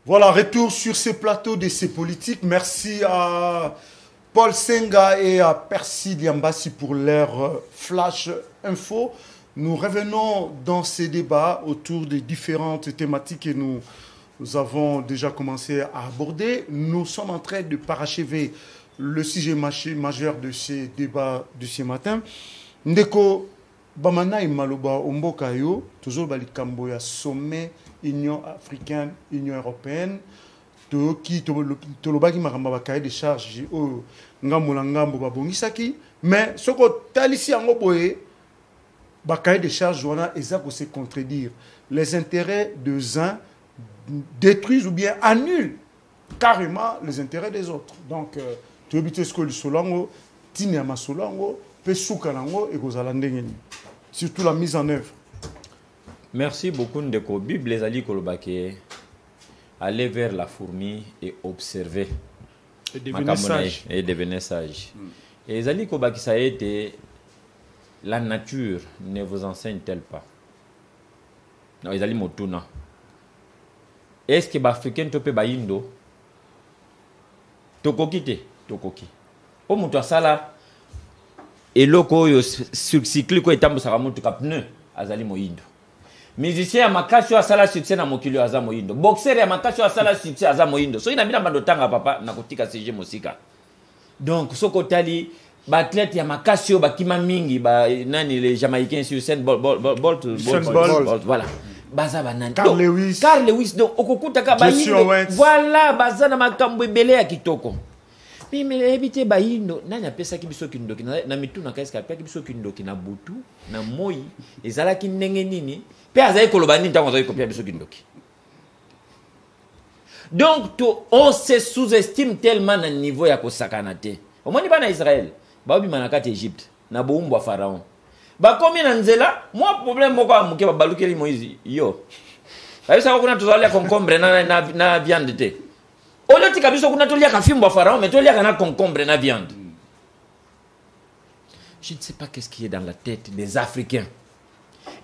Voilà, retour sur ces plateaux de ces politiques. Merci à Paul Senga et à Percy Diambassi pour leur flash info. Nous revenons dans ces débats autour des différentes thématiques que nous avons déjà commencé à aborder. Nous sommes en train de parachever le sujet majeur de ces débats de ce matin. Ndeko Bamana et Maloba Ombokayo, toujours Balikambo ya sommet Union africaine, Union européenne, qui tolobaki maramba ba cahier de charge o ngambo na ngambo ba bongisaki, mais ce que talisi yango boye ba cahier de charge wana ezako se contredire. Les intérêts des uns détruisent ou bien annulent carrément les intérêts des autres. Donc tu habites ce que le solango tine ma solango pe soukanango et kozala ndengeni. Surtout la mise en œuvre. Merci beaucoup Ndeko. Bible les ali kolobake aller vers la fourmi et observer. Et devenir sage. Et devenir sage. Et les ali kolobake ça a été la nature ne vous enseigne-t-elle pas? Non, les ali motuna. Est-ce que l'Africain tope ba indo? Tokoki te, tokoki. O mutu asala eloko yo sur cycle ko etambo saka mutu ka pneu azali moyindo. Musicien ya makasi wa sala succès na mokili aza moyindo. Boxer ya makasi wa sala succès aza moyindo. So ina bila bando tanga papa na kotika CG mosika. Donc soko tali ba athlète ya makasi yo bakima mingi ba nani les Jamaïcains sur scène Bolt voilà. Baza banani. Carl Lewis donc okokutaka bayindo. Voilà baza na makambo ebele ya kitoko. Mais éviter bayindo nani apesa ki biso kindoki na mitu na kaisa apesa ki biso kindoki na butu na moi ezala ki ndenge nini pe azali koloba nini ntango azali kopia biso kindoki. Donc on se sous-estime tellement na niveau ya kosakana te. Omoni bana Israël ba obi manakati Égypte na boumbu wa pharaon ba komi na nzela moi problème moko amuke ba balukeli Moïse yo ayisa ko kuna tozali concombre na viande te. Au lieu de kabiso kuna tolia ka fimbo pharaon mais tolia kana concombre na viande. Je ne sais pas qu'est-ce qui est dans la tête des Africains.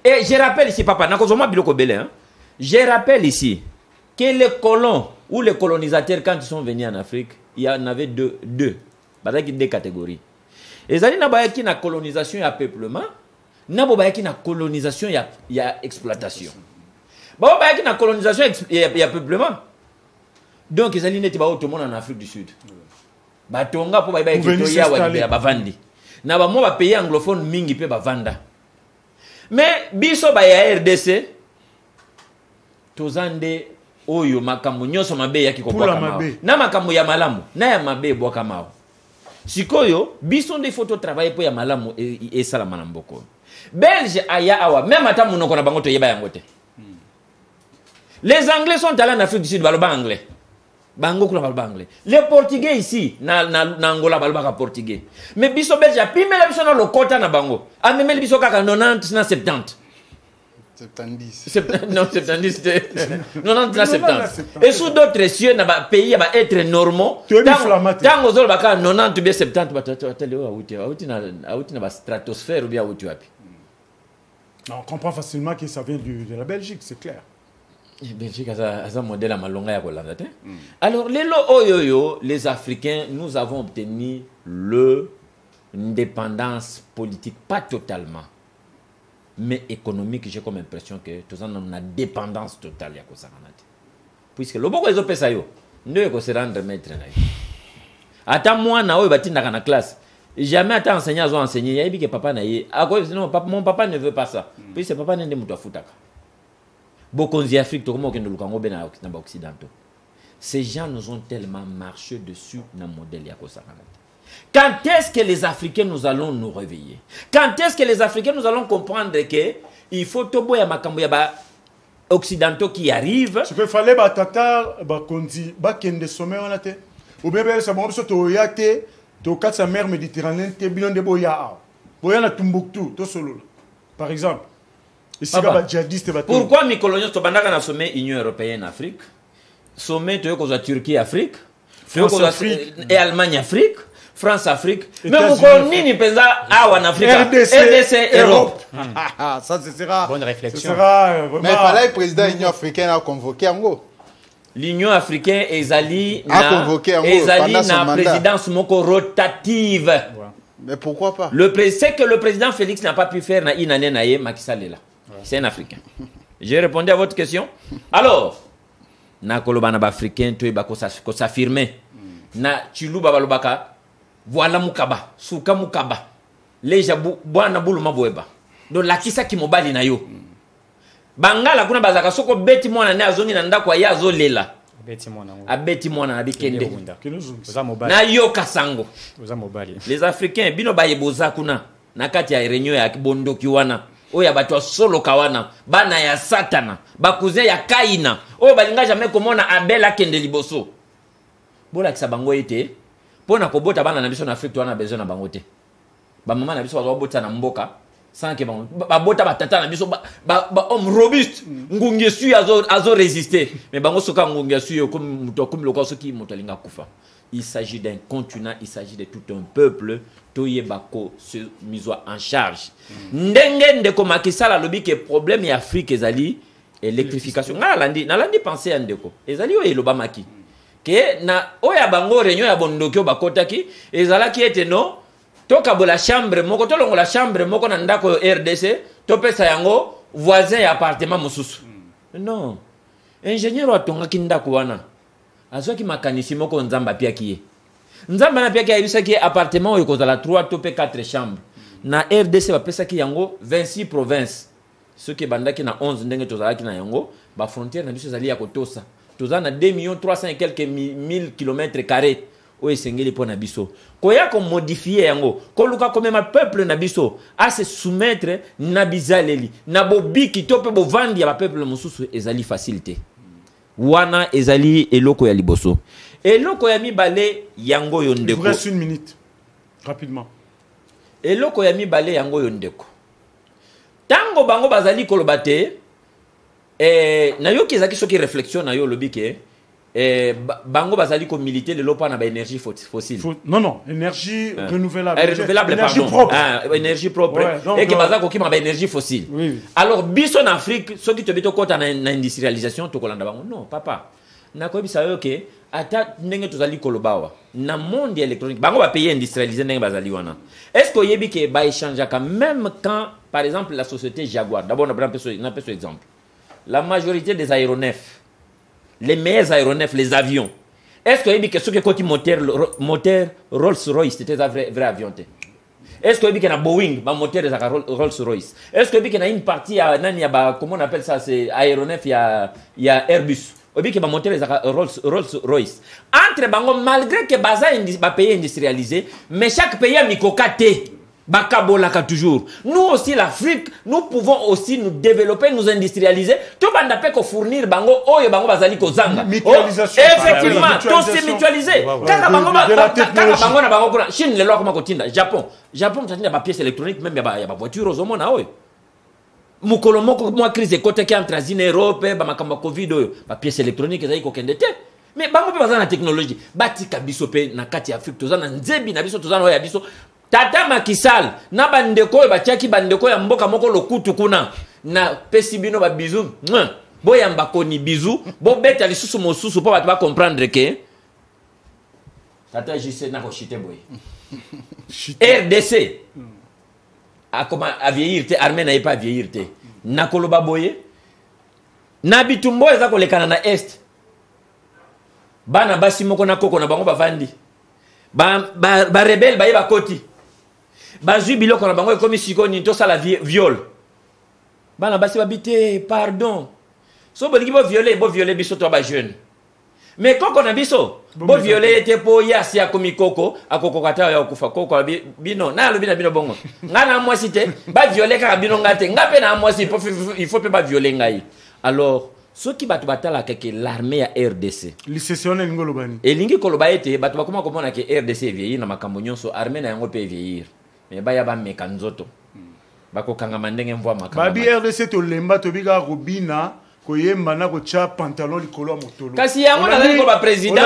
Et je rappelle ici papa nakozoma biloko belé hein. Je rappelle ici que les colons ou les colonisateurs quand ils sont venus en Afrique, il y en avait deux catégories. Ezali na bayaki na colonisation ya peuplement, na bo bayaki na colonisation ya exploitation. Ba bayaki na colonisation ya peuplement. Donc ezali neti ba tout le monde en Afrique du Sud. Ba tonga po bayaki to ya wa libera bavandi. Na ba mo ba pays anglophone mingi pe bavanda. Mais biso ba ya RDC tozande oyo makambo nyoso mabe yaki ko bwaka mawo. Na makambo ya malamu na ya mabe bwaka mawo. Sikoyo biso nde photo travailler po ya malamu e sala manamboko. Belge aya awa même ata munoko na bango to yeba yango te. Les Anglais sont allés en Afrique du Sud baloba anglais. Bango kula baloba anglais. Les Portugais ici na Angola baloba portugais. Mais biso Belge a pimela biso na lokota na bango. A memeli biso kaka 90 na 70. 70. Non, 70 90 na 70. Et sous d'autres cieux na ba pays ba être normaux. Tango zolo baka 90 bien 70 batele auti na ba stratosphère ou bien auti wapi. On comprend facilement que ça vient de la Belgique, c'est clair. Belgique a un modèle à Malonga et à Hollande. Alors, les Africains, nous avons obtenu l'indépendance politique, pas totalement, mais économique. J'ai comme impression que tout ça, on a une dépendance totale. Puisque le beaucoup des autres pays, ne se rendre maître. Attends, moi, na na classe. Jamais attends enseignant ont enseigné. Il y a que papa na non, mon papa ne veut pas ça. Puis c'est papa n'est pas futaka. Bokonzi Afrique, comment on a occidentaux. Ces gens nous ont tellement marché dessus dans le modèle Yakosakanat. Quand est-ce que les Africains nous allons nous réveiller? Quand est-ce que les Africains nous allons comprendre que il faut tobo ya makambo ya occidentaux qui arrivent? Ce qu'il fallait batata bakonzi bakende sommet on a té. Ou bien ça bon so to yate to katsa mer Méditerranée te bilon de boya. Boya na Tombouctou to solo. Par exemple. Pourquoi mes coloniaux sont dans sommet Union européenne Afrique, sommet de Turquie Afrique, et Allemagne Afrique, France Afrique, mais vous connaissez en Afrique, RDC Europe. Ça ce sera bonne réflexion. Mais il fallait le président de l'Union africaine à convoquer Ango. l'Union africaine ezali a convoqué ezali pendant son na mandat. présidence moko rotative. Mais pourquoi pas? C'est que le président Félix n'a pas pu faire na une année naïe Macky Sall est là. C'est un Africain. J'ai répondu à votre question. Alors, na kolobana ba africain to ba ko s'affirmer. Na chiluba balobaka voilà mukaba, suka mukaba. Leja bwana bulu maboeba. Donc la kisa ki mobali na yo. Bangala kuna bazaka soko beti mwana ne azongi na ndako ya azolela. Abeti mwana na bikende. Na yo kasango. Les Africains bino baye boza kuna na kati ya réunion ya kibondoki wana. Oya bato solo kawana bana ya satana bakuze ya kaina oyo balinga jamais komona Abel akende liboso bola kisa bango ete pona kobota bana na biso na Afrique wana besoin na bango te ba mama na biso bazobota na mboka sans que ba bota batata na biso ba homme robuste ngungesu azo résister mais bango soka ngungesu comme muto comme lokwa soki muto linga kufa. Il s'agit d'un continent, il s'agit de tout un peuple. Toye bako se mise en charge. Ndenge ndeko makisala lobi ke problème ya Afrique ezali électrification. Na landi penser andeko. Ezali o elobamaki. Ke na oya bango réunion ya bondokyo bakotaki ezala ki ete no toka bola chambre moko tolongo la chambre moko na ndako RDC topesa yango voisin ya appartement mususu. Non. Ingénieur watonga kindako wana. Azoki makanisi moko nzamba pia kiye. Nzamba na pia kiye ki appartement oyo kozala 3 to 4 chambres. Na RDC ba pesa ki yango 26 provinces. Ceux qui bandaki na 11 ndenge tozala ki na yango, ba frontière na biso zali ya kotosa. Tozana 2 300 et quelques mille kilomètres carrés. Oyo sengeli po na biso. Koya ko modifier yango. Ko luka ko même peuple na biso a se soumettre na bizaleli. Na bobiki to pe bo vandi ya ba peuple mususu ezali facilité. Wana ezali eloko ya liboso. Eloko ya mibale yango yondeko. Il vous reste 1 minute. Rapidement. Eloko ya mibale yango yondeko. Tango bango bazali kolobate na yo kezaki soki réflexion na yo lobike bango bazali ko militer le lopa na ba énergie fossile. Non, énergie renouvelable. Énergie propre. Énergie propre. Ouais, et que bazako ki ma ba énergie fossile. Oui. Alors biso en Afrique soki to bito kota na industrialisation to kolanda bango. Non, papa. Na ko bisa yo ke ata ndenge tozali kolobawa na monde électronique bango ba payer industrialiser ndenge bazali wana. Est-ce que yebi ke ba échanger quand même quand par exemple la société Jaguar. D'abord on prend ce exemple. La majorité des aéronefs, les meilleurs aéronefs, les avions. Est-ce que y a quelque côté moteur Rolls-Royce, c'était un vrai avion? Est-ce que y a Boeing, moteur Rolls-Royce? Est-ce que y a une partie, comment on appelle ça, c'est aéronef, il y a Airbus? Il y a moteur Rolls-Royce. Entre bango, malgré que baza pays industrialisé, mais chaque pays a mikokate. Bakabolaka toujours. Nous aussi l'Afrique, nous pouvons aussi nous développer, nous industrialiser. Tout le monde peut fournir bango oyo bango bazali ko zanga. Mutualisation. Effectivement, tout c'est mutualisé. Kaka bango na bango kuna Chine le loko makotinda. Japon tandina ba pièces électroniques même ya ba voiture ozomona oyo. Mukolo moko moi crise côté qui entre Asie Europe ba makamba Covid oyo ba pièces électroniques ezali ko kendete. Mais bango pe bazana technologie. Batika biso pe na kati Afrique tozana nzebi na biso tozana oya biso. Tata Macky Sall na bandeko batiaki bandeko ya mboka moko lokutu kuna na pesi bino ba bizu boya mbakoni bizu bo beta lisusu mosusu po bato ba comprendre que tata JC na ko chite boy RDC a comment a vieillir te armée n'a pas vieillir te na koloba boye na bitumbo eza ko lekana na est bana basi moko na koko na bango bavandi ba rebelle ba yeba koti bazui biloko na bango ekomi sikoni to sala viol bana basi babite pardon so bolingi bo violer biso to ba jeune mais koko na biso bo violer te po yasi akomi koko akoko kata ya kufa koko bino na lobi na bino bongo ngana mwasi te ba violer kaka bino ngate ngape na mwasi il faut pas violer ngai. Alors ceux qui battu batala que l'armée à RDC licessionnel ngolobani elingi koloba ete battu bakoma komona que RDC vieillir na makambo nyonso armée na yango pe vieillir mais ba ya ba mekanzoto bako kanga mandenge mvwa makambo babi RDC to lemba to biga robina koyemba na kotia pantalon likolo ya motolo. Kasi yango nazali ko ba président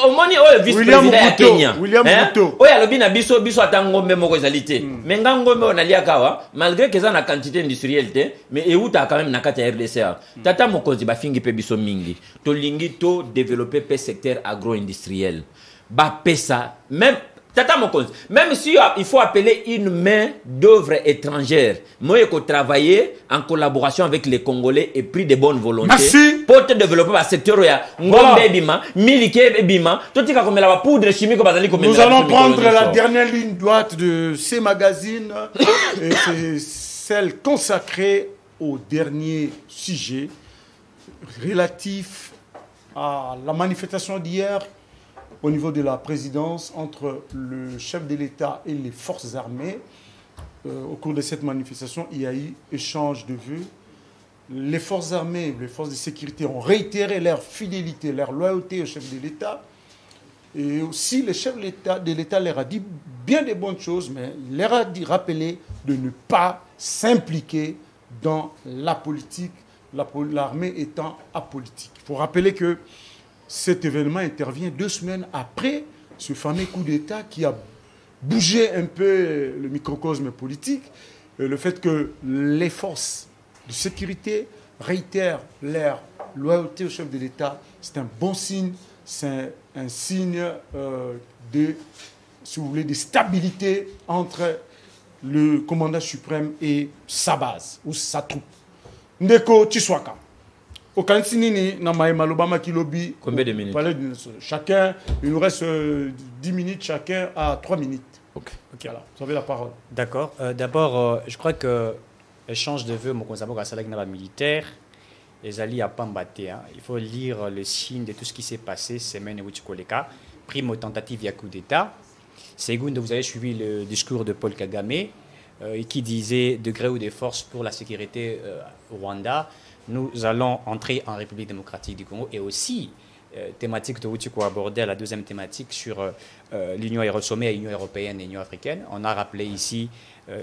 omoni oyo vice président ya Kenya. William Ruto. Oyo alobi na biso ata ngombe moko ezali te. Mais nga ngombe onalia kawa malgré que ça na quantité industrielle te mais euta quand même na kati ya RDC. Tata mokonzi bafingi pe biso mingi. To lingi to développer pe secteur agro-industriel. Ba pesa même Tata Mokonzi, même si il faut appeler une main d'œuvre étrangère, moi il faut travailler en collaboration avec les Congolais et pris de bonne volonté. Merci. Pour te développer le secteur ngombe bima, milike bima, tout comme la poudre chimique Nous allons prendre la dernière ligne droite de ces magazines et c'est celle consacrée au dernier sujet relatif à la manifestation d'hier au niveau de la présidence entre le chef de l'État et les forces armées. Au cours de cette manifestation, il y a eu échange de vues. Les forces armées, les forces de sécurité ont réitéré leur fidélité, leur loyauté au chef de l'État. Et aussi, le chef de l'État leur a dit bien des bonnes choses, mais il leur a rappelé de ne pas s'impliquer dans la politique, l'armée étant apolitique. Il faut rappeler que cet événement intervient 2 semaines après ce fameux coup d'État qui a bougé un peu le microcosme politique. Le fait que les forces de sécurité réitèrent leur loyauté au chef de l'État, c'est un bon signe, c'est un signe de, si vous voulez, de stabilité entre le commandant suprême et sa base ou sa troupe. Ndeko Tshiswaka. Combien de minutes? Chacun, il nous reste 10 minutes, chacun à 3 minutes. Ok. Voilà, vous avez la parole. D'accord. D'abord, je crois que l'échange de vœux, mon conseiller, militaire, les alliés à Pambaté. Il faut lire le signe de tout ce qui s'est passé, semaine où Koleka, prime tentative, il y a coup d'État. Seconde, vous avez suivi le discours de Paul Kagame, qui disait degré ou de force pour la sécurité au Rwanda. Nous allons entrer en République démocratique du Congo et aussi thématique de Outiko abordé à la deuxième thématique sur l'Union sommet à l'Union européenne et l'Union africaine. On a rappelé ici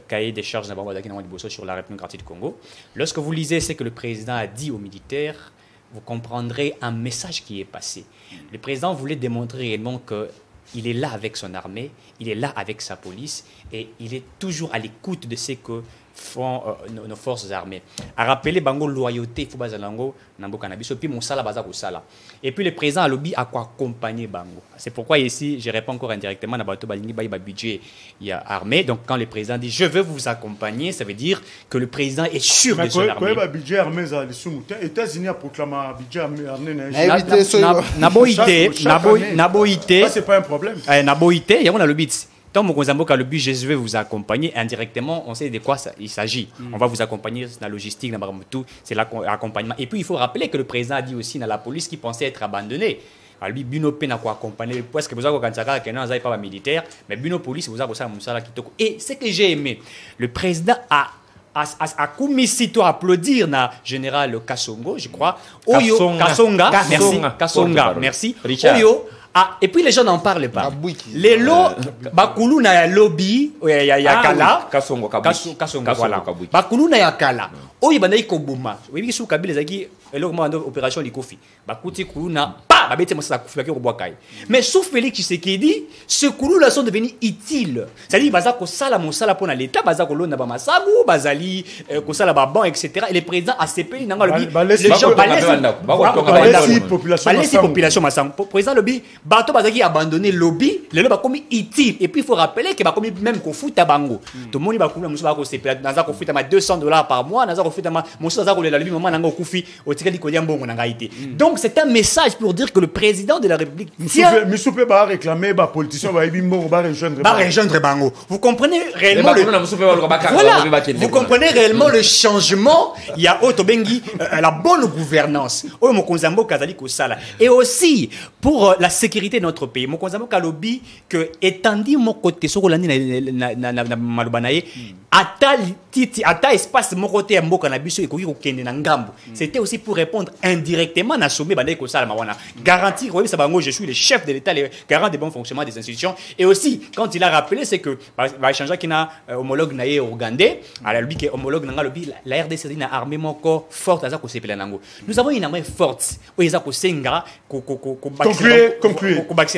cahier des charges sur la République démocratique du Congo. Lorsque vous lisez ce que le président a dit aux militaires, vous comprendrez un message qui est passé. Le président voulait démontrer réellement qu'il est là avec son armée, il est là avec sa police et il est toujours à l'écoute de ce que font nos forces armées. À rappeler bango loyauté, il faut bazalango nambo cannabis puis mon sala baza ko sala. Et puis le président a lobby à quoi accompagner bango. C'est pourquoi ici je réponds encore indirectement na bato balingi ba budget il y a armée. Donc quand le président dit je veux vous accompagner, ça veut dire que le président est sûr de son armée. Mais budget armée za les soumoutin États-Unis a proclamé budget armée naboité. Ça c'est pas un problème. Naboité, il y a on a lobby. Tant mon Mozambique le but, je vais vous accompagner indirectement. On sait de quoi il s'agit. On va vous accompagner dans la logistique, dans tout. C'est l'accompagnement. Et puis il faut rappeler que le président a dit aussi dans la police qui pensait être abandonné. Lui, Bino Pena quoi accompagner. Parce que vous avez pas militaire, mais Bino police vous avez ça kitoko. Et ce que j'ai aimé, le président a commis sitôt applaudir na général Kassongo, je crois. Kassonga, merci. Oyo. Ah, et puis les gens n'en parlent pas. Les lots, Bakoulou na lobby, il y a Kala. Kassonga, voilà. Bakoulou na ya Kala. Oyi banayi kobuma. Oui, sous Kabila zaki, opération Likofi. Bakouti Koulou na pas, babete masa Koufaki Roboakai. Mais sous Félix Tshisekedi, ce Koulou là sont devenus utiles. C'est-à-dire, baza ko sala mosala pour l'État, baza ko lona ba masabu, bazali ko sala ba ban, etc. Et le président a CPI nanga lobby. Les gens balesi population masango. Président lobby. Bato bazaki abandonné lobby, le lobby a commis utile. Et puis il faut rappeler que ba commis même qu'on fout à bango. Tout le monde va couler muso ba ko CPI, naza ko fout à $200 par mois, naza ko fout à muso naza ko le lobby maman nanga kufi au tikali ko liambongo nanga ité. Donc c'est un message pour dire que le président de la République Missoupe va réclamer ba politicien va ibimbo ba rejoindre bango. Vous comprenez réellement vous comprenez réellement le changement, il y a Otobengi la bonne gouvernance. Oyo mokonzambo kazali ko sala. Et aussi pour la sécurité de notre pays. Mon conseil, Kalobi, que étant dit mon côté, sur l'année na malobanaye, ata espace mon côté à mboka na biso ekoki kokende na ngambo. C'était aussi pour répondre indirectement na sommet bandé ko sala mawana. Garantir oui ça bango je suis le chef de l'état, le garant des bons fonctionnements des institutions et aussi quand il a rappelé c'est que va échanger qui na homologue na ougandais à la lui qui homologue na lobi la RDC na armée moko forte aza ko sepela nango. Nous avons une armée forte où ils a ko senga ko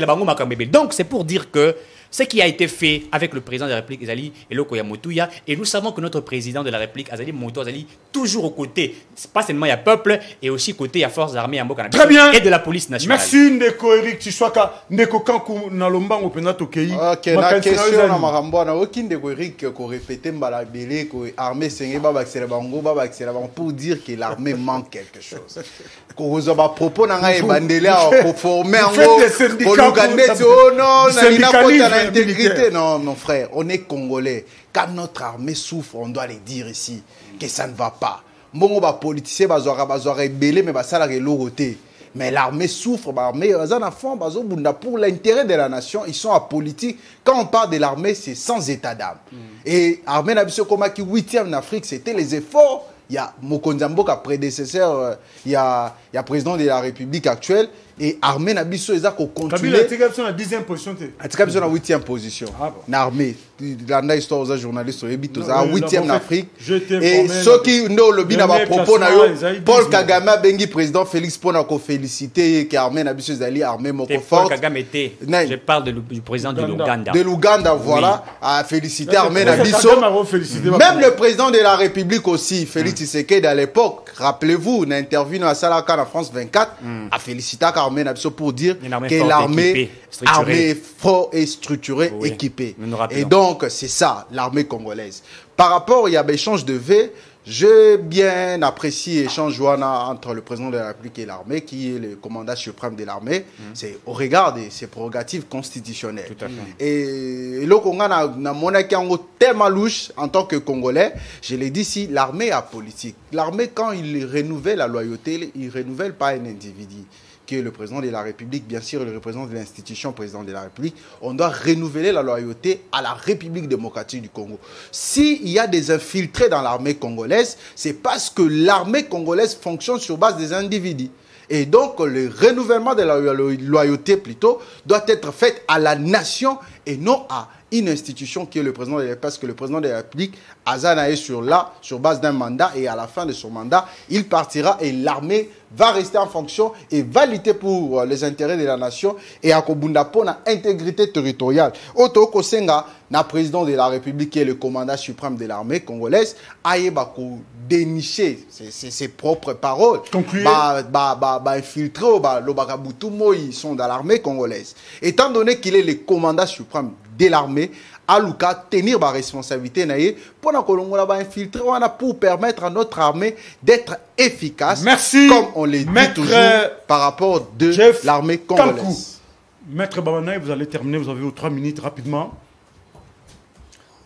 bango makambebe. Donc c'est pour dire que ce qui a été fait avec le président de la République, Azali Eloko Yamotouya, et nous savons que notre président de la République, Azali Moto Azali, toujours aux côtés, pas seulement il y a peuple, et aussi côté il y a forces armées très bien et de la police nationale. Merci Ndeko Eric Chiswaka, Ndeko Kankou Nalomba Opena Tokei. Ok, la question na Marambo na aucun Ndeko Eric ko répéter Mbalabélé ko armée Sengé Baba Xelabango Baba Xelabango pour dire que l'armée manque quelque chose. Ko rozoba propos na ngai bandele ko former ngo ko l'Ougandais oh non na intégrité. Non, non, frère, on est Congolais. Quand notre armée souffre, on doit les dire ici que ça ne va pas. Bon, va politiciens, va rebelle, mais ça la reloroté. Mais l'armée souffre, l'armée, pour l'intérêt de la nation, ils sont apolitiques. Quand on parle de l'armée, c'est sans état d'âme. Et l'armée Nabiso Komaki 8e en Afrique, c'était les efforts. Il y a Mokonzambo qui a prédécesseur, il y a président de la République actuelle. Et armée Nabiso ils ont continué. Kabila est en 10e position. Kabila est en 8e position. L'armée, la histoire aux journalistes, ils sont en 8e en Afrique. Et ceux qui ont le à propos, Paul Kagame a bengi président Félix Ponako félicité que l'armée Nabiso Zali armée moko forte. Paul Kagame était. Je parle du président de l'Ouganda. De l'Ouganda, voilà, a félicité l'armée Nabiso. Même le président de la République aussi, Félix Tshisekedi à l'époque, rappelez-vous, une interview dans la salle en France 24, a félicité l'armée pour dire que l'armée est fort et structurée, équipée. Et donc, c'est ça, l'armée congolaise. Par rapport, il y a l'échange de V. J'ai bien apprécié l'échange entre le président de la République et l'armée, qui est le commandant suprême de l'armée. C'est au regard de ses prérogatives constitutionnelles. Tout à fait. Et le Congo a mon tellement louche en tant que Congolais. Je l'ai dit ici, l'armée est politique. L'armée, quand il renouvelle la loyauté, il ne renouvelle pas un individu qui est le président de la République, bien sûr le représentant de l'institution président de la République. On doit renouveler la loyauté à la République démocratique du Congo. S'il y a des infiltrés dans l'armée congolaise, c'est parce que l'armée congolaise fonctionne sur base des individus. Et donc, le renouvellement de la loyauté, plutôt, doit être fait à la nation et non à une institution qui est le président de la République. Parce que le président de la République, Azana est sur base d'un mandat, et à la fin de son mandat, il partira et l'armée va rester en fonction et va lutter pour les intérêts de la nation et à Kobunda pour l'intégrité territoriale. Oto Kosenga, le président de la République qui est le commandant suprême de l'armée congolaise, aïeba ko dénicher ses propres paroles. Infiltré, ils sont dans l'armée congolaise. Étant donné qu'il est le commandant suprême de l'armée, Aluka tenir ma responsabilité pour infiltrer pour permettre à notre armée d'être efficace. Merci. Comme on le dit toujours par rapport de l'armée congolaise. Kankou. Maître Babanaï, vous allez terminer, vous avez vos 3 minutes rapidement.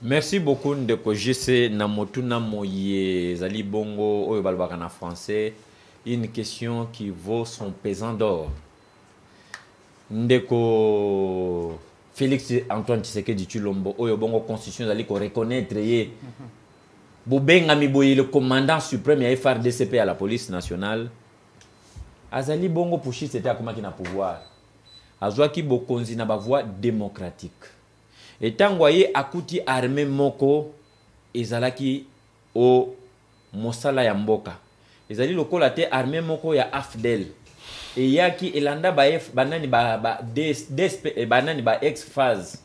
Merci beaucoup Ndeko JC Namotuna Moye Zali Bongo Oyo Balbakana français. Une question qui vaut son pesant d'or. Ndeko Félix Antoine Tshisekedi Tshilombo Oyo Bongo constitution Zali ko reconnaître ye. Bobenga Miboye le commandant suprême ya FRDCP à la police nationale. Azali Bongo Pushi c'était comment qui na pouvoir. Azwaki bokonzi na ba voie démocratique. Et tangoye akuti armée moko ezalaki o mosala ya mboka. Ezali lokola te armée moko ya AFDEL. Et yaki elanda ba banani ba banani ba ex phase.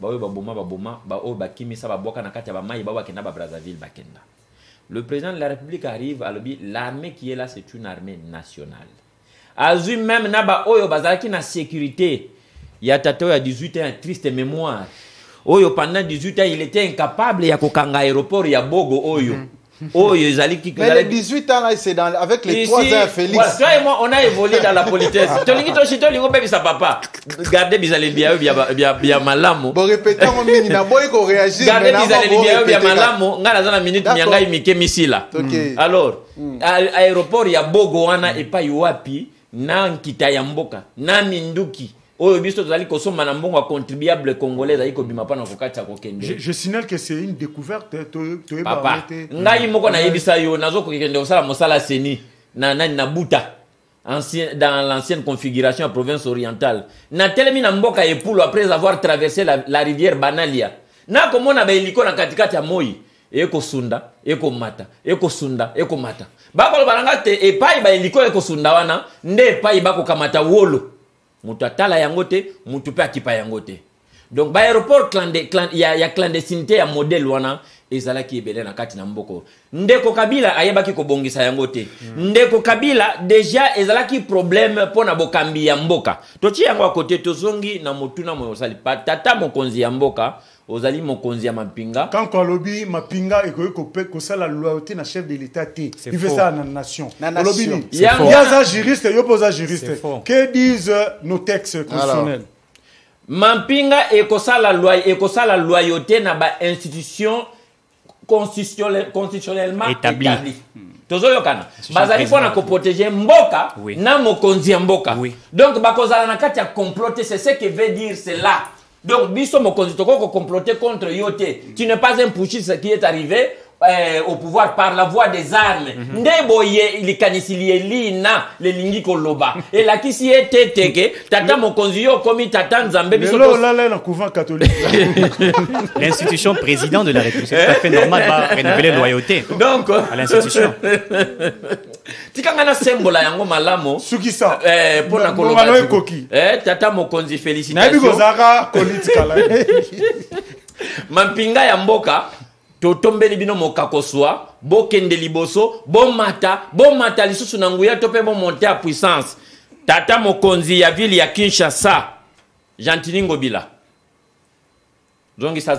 Ba oyo ba boma ba oyo ba kimisa ba boka na kati ya ba mai ba wakenda ba Brazzaville bakenda. Le président de la République arrive à l'objet l'armée qui est là c'est une armée nationale. Azui même na ba oyo bazalaki na sécurité. Ya tato ya 18 ans triste mémoire. Oyo pendant 18 ans il était incapable ya kokanga aéroport ya Bogo oyo. Oyo zaliki mais les 18 ans là c'est avec les 3 ans Félix. Voilà, toi et moi on a évolué dans la politesse. Tolingi to chito lingo bebi sa papa. Gardez bizali bia malamu. Bon répétez mon mini na boy ko réagir. Gardez bizali bia malamu ngala za na minute nyanga imike misila. Alors aéroport ya Bogo wana epa yuapi na nkita ya mboka na minduki oyo biso tozali kosomba na mbongo contribuable congolais zali kobima pa na kokatisa kokende. Je signale que c'est une découverte. Papa, ngai moko na yebisa yo nazo kokende osala mosala seni na buta. Dans l'ancienne configuration à province orientale. Na telemi na mboka epulo après avoir traversé la rivière Banalia. Na komona ba iliko na katikati ya Moi. Eko sunda, eko mata, eko sunda, eko mata. Bako balanga te epai ba iliko eko sunda wana, nde epai bako kamata wolo. Mutu atala yango te, mutu pe akipa yango te. Donc ba aéroport ya clandestinité ya modèle wana ezalaki ebele na kati na mboko. Ndeko Kabila ayebaki kobongisa yango te. Ndeko Kabila déjà ezalaki problème pona bokambi ya mboka. Tochi yango a côté tozongi na motuna mo osali tata mokonzi ya mboka ozali mokonzi ya mapinga. Quand Kolobi mapinga eko sala loyauté na chef de l'état té. Il fait ça na nation. Kolobi il y a juriste, yo posa juriste. Que disent nos textes constitutionnels? Mapinga ekosala loyauté na ba institution constitutionnellement établi. Tozoyokana. Bazali pona ko protéger mboka na mokonzi ya mboka. Donc bakozala na kati ya comploter, c'est ce que veut dire cela. Donc biso mokonzi toko comploter contre yote. Tu n'es pas un putschiste qui est arrivé au pouvoir par la voie des armes. Ndeboye likanisili lina le lingi koloba. Et la kisi était teke tata mokonzi yo komi tata nzambe biso. Là couvent catholique. L'institution président de la République, c'est tout à fait normal va renouveler loyauté. Donc à l'institution. Tikangana sembola yango malamo. Sukisa. Pona koloba. Tata mokonzi félicitations. Nabi kozaka politika la. Mampinga ya mboka totombeli bino mokakoswa bokende liboso bomata lisusu na nguya tope bo monter à puissance. Tata mokonzi ya ville ya Kinshasa Jean-Tini Ngobila zongi sa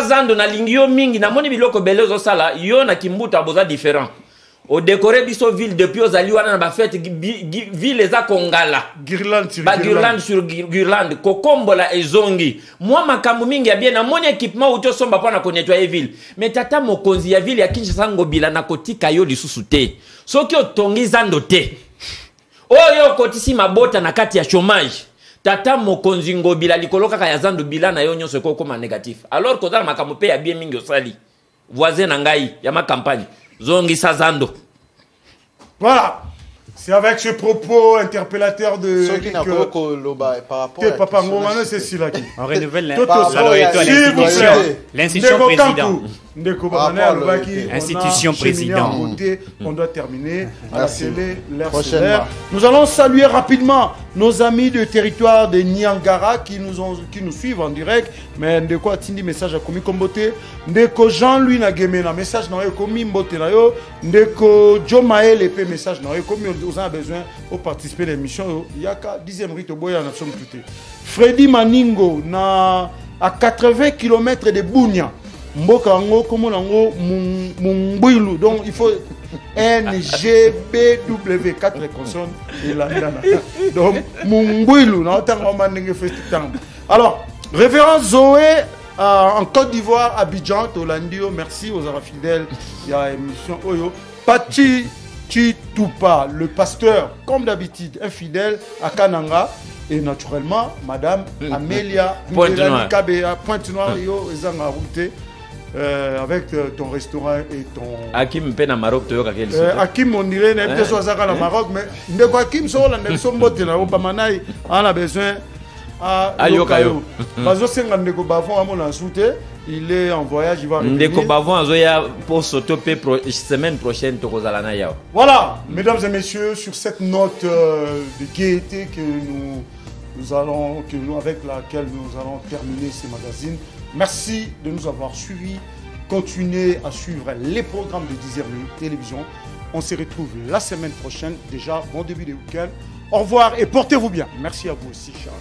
zando na lingio mingi na moni biloko belezo sala yo na kimbuta boza différent. Au décoré biso ville depuis ozali wana na ba fête ville eza kongala guirlande sur guirlande kokombola ezongi moi makambo mingi ya bien na moni équipement uto somba pa na ko nettoyer ville mais tata mokonzi ya ville ya Kinshasa Ngobila na kotika yo lisusu te soki otongi zando te oyo kotisi mabota na kati ya chômage tata mokonzi Ngobila likoloka ka ya zando bila na yo nyonso ko koma négatif alors kozala makambo pe ya bien mingi osali voisin na ngai ya ma campagne zongi sazando. Voilà. C'est avec ce propos interpellateur de Papa Ngomano, c'est celui-là qui. On renouvelle l'institution président. Institution président. On doit terminer à la télé l'heure. Nous allons saluer rapidement nos amis du territoire de Niangara qui nous suivent en direct. Mais de quoi Tindi message à Komi Kombote. Ndeko Jean-Louis Nagemena message na yo Komi Mbote na yo. Ndeko Jomael épée message na yo Komi on a besoin de participer à l'émission. Il y a 10e rite boya na somme tout. Freddy Maningo à 80 km de Bunia. Mboka ngo comme nango Mungbilu donc il faut NGBW 4 consonnes et la donc Mungbilu na tanga mandenge festitam. Alors révérend Zoé en Côte d'Ivoire Abidjan Tolandio merci aux amis fidèles il y a émission Oyo Pati Chitupa le pasteur comme d'habitude infidèle à Kananga. Et naturellement, Madame Amélia Pointe-Noire, avec ton restaurant et ton... Hakim Pena Maroc, tu as Hakim, on dirait, il y a un Maroc, mais Hakim, on a besoin à Yokayo. Il est en voyage, il va revenir. Semaine prochaine, voilà, mesdames et messieurs, sur cette note de gaieté avec laquelle nous allons terminer ce magazine. Merci de nous avoir suivis. Continuez à suivre les programmes de 10h Télévision. On se retrouve la semaine prochaine. Déjà, bon début de week-end. Au revoir et portez-vous bien. Merci à vous aussi, Charles.